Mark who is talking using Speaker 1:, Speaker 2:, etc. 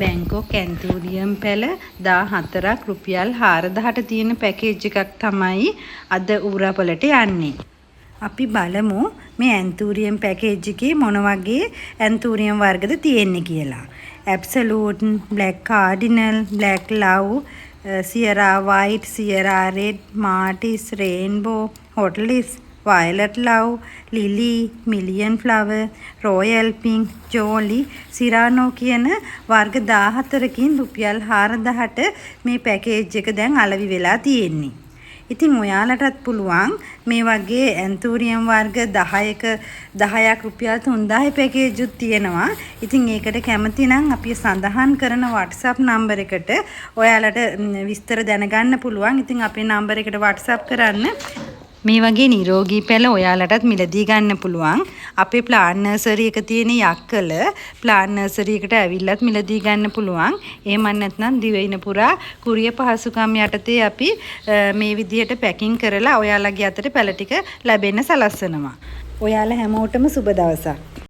Speaker 1: Bangkok anthurium පැල 14ක් රුපියල් 4000ට තියෙන පැකේජ් එකක් තමයි අද ඌරපොළට යන්නේ. අපි බලමු මේ ඇන්තූරියම් පැකේජ් එකේ මොන වගේ ඇන්තූරියම් වර්ගද තියෙන්නේ කියලා. Absolute, black cardinal, black love, sierra white, sierra red, Matisse, rainbow, හොට්ලිස්, violet love, lily, million flower, royal pink, jolly, sirano කියන වර්ග 14කින් රුපියල් 4000ට මේ පැකේජ් එක දැන් අලෙවි වෙලා තියෙන්නේ. ඉතින් ඔයාලටත් පුළුවන් මේ වගේ ඇන්තූරියම් වර්ග 10ක් රුපියල් 3000 පැකේජ් උත් තියෙනවා. ඉතින් ඒකට කැමති නම් අපි සඳහන් කරන WhatsApp නම්බර් එකට ඔයාලට විස්තර දැනගන්න පුළුවන්. ඉතින් අපේ නම්බර් එකට WhatsApp කරන්න. මේ වගේ නිරෝගී පැල ඔයාලටත් මිලදී ගන්න පුළුවන්. අපේ ප්ලාන්ට් නර්සරි එක තියෙන යක්කල ප්ලාන්ට් නර්සරි එකට ඇවිල්ලත් මිලදී ගන්න පුළුවන්. එහෙම නැත්නම් දිවයින පුරා කුරිය පහසුකම් යටතේ අපි මේ විදිහට පැකින් කරලා ඔයාලගේ අතට පැල ටික ලැබෙන්න සලස්වනවා. ඔයාලා හැමෝටම සුබ දවසක්.